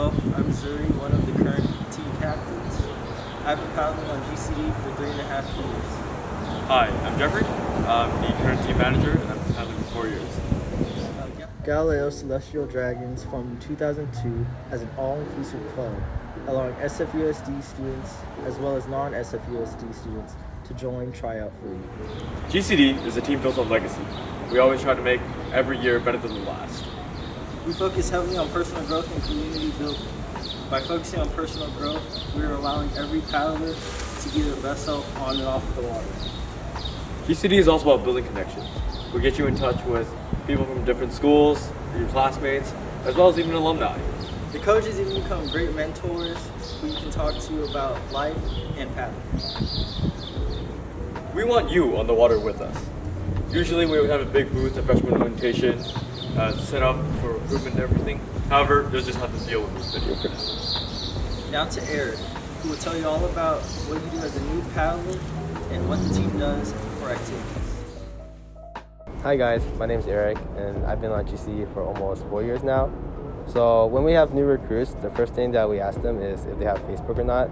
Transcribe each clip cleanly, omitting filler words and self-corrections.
Hello, I'm Zuri, one of the current team captains. I've been paddling on GCD for 3.5 years. Hi, I'm Jeffrey. I'm the current team manager and I've been paddling for 4 years. Galileo Celestial Dragons formed in 2002 as an all-inclusive club, allowing SFUSD students as well as non-SFUSD students to join tryout free. GCD is a team built on legacy. We always try to make every year better than the last. We focus heavily on personal growth and community building. By focusing on personal growth, we are allowing every paddler to give their best self on and off the water. GCD is also about building connections. We get you in touch with people from different schools, your classmates, as well as even alumni. The coaches even become great mentors who you can talk to about life and paddling. We want you on the water with us. Usually we would have a big booth at freshman orientation, set up for recruitment and everything. However, you'll just have to deal with this video for now. Now to Eric, who will tell you all about what you do as a new paddler and what the team does for activities. Hi guys, my name is Eric and I've been on GC for almost 4 years now. So when we have new recruits, the first thing that we ask them is if they have Facebook or not.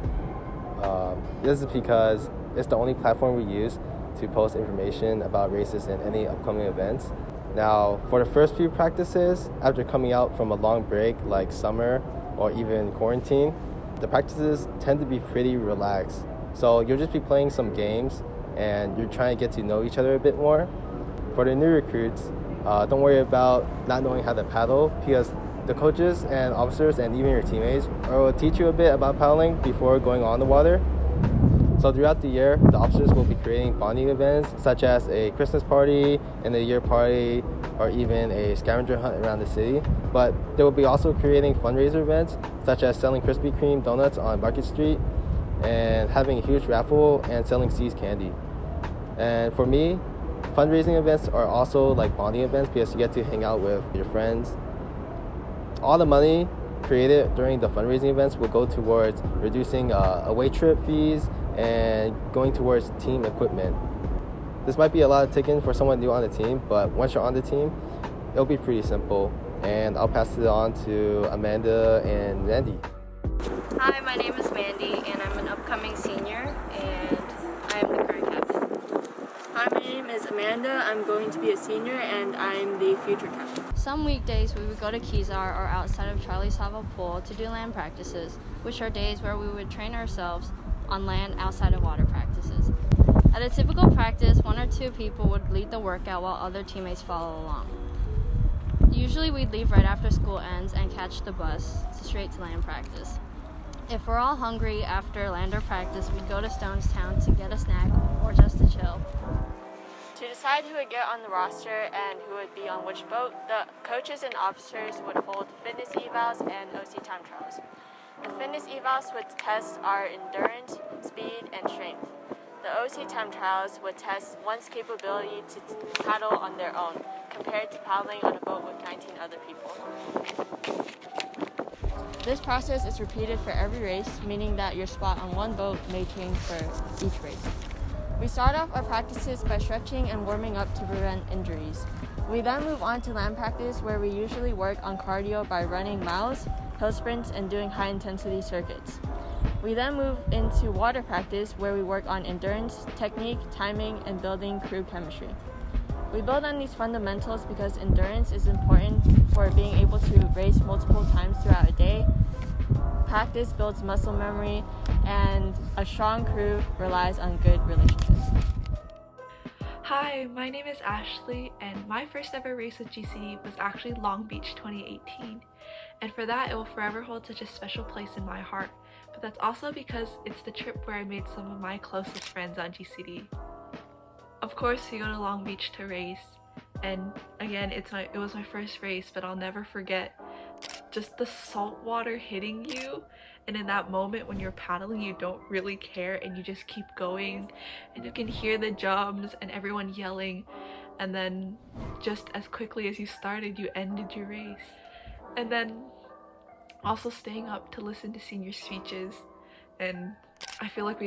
This is because it's the only platform we use to post information about races and any upcoming events. Now, for the first few practices, after coming out from a long break like summer or even quarantine, the practices tend to be pretty relaxed. So you'll just be playing some games and you're trying to get to know each other a bit more. For the new recruits, don't worry about not knowing how to paddle because the coaches and officers and even your teammates will teach you a bit about paddling before going on the water. So throughout the year, the officers will be creating bonding events such as a Christmas party, end of the year party, or even a scavenger hunt around the city. But they will be also creating fundraiser events such as selling Krispy Kreme donuts on Market Street and having a huge raffle and selling Seas candy. And for me, fundraising events are also like bonding events because you get to hang out with your friends. All the money created during the fundraising events will go towards reducing away trip fees and going towards team equipment. This might be a lot of taken for someone new on the team, but once you're on the team, it'll be pretty simple. And I'll pass it on to Amanda and Mandy. Hi, my name is Mandy and I'm an upcoming senior and I am the current captain. Hi, my name is Amanda. I'm going to be a senior and I'm the future captain. Some weekdays we would go to Kezar or outside of Charlie Sava Pool to do land practices, which are days where we would train ourselves on land outside of water practices. At a typical practice, 1 or 2 people would lead the workout while other teammates follow along. Usually we'd leave right after school ends and catch the bus straight to land practice. If we're all hungry after land or practice, we'd go to Stonestown to get a snack or just to chill. To decide who would get on the roster and who would be on which boat, the coaches and officers would hold fitness evals and OC time trials. The fitness evals would test our endurance, speed, and strength. The OC time trials would test one's capability to paddle on their own, compared to paddling on a boat with 19 other people. This process is repeated for every race, meaning that your spot on one boat may change for each race. We start off our practices by stretching and warming up to prevent injuries. We then move on to land practice, where we usually work on cardio by running miles, hill sprints, and doing high-intensity circuits. We then move into water practice, where we work on endurance, technique, timing, and building crew chemistry. We build on these fundamentals because endurance is important for being able to race multiple times throughout a day. Practice builds muscle memory, and a strong crew relies on good relationships. Hi, my name is Ashley, and my first ever race with GCD was actually Long Beach 2018. And for that, it will forever hold such a special place in my heart. But that's also because it's the trip where I made some of my closest friends on GCD. Of course, we go to Long Beach to race, and again, it was my first race, but I'll never forget just the salt water hitting you. And in that moment when you're paddling, you don't really care and you just keep going, and you can hear the jumps and everyone yelling, and then just as quickly as you started, you ended your race. And then also staying up to listen to senior speeches, and I feel like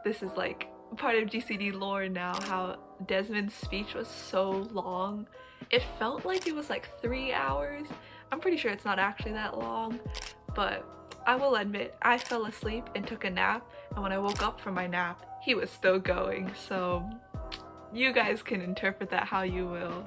this is like part of GCD lore now, how Desmond's speech was so long. It felt like it was like 3 hours. I'm pretty sure it's not actually that long, but I will admit I fell asleep and took a nap, and when I woke up from my nap, he was still going, so you guys can interpret that how you will.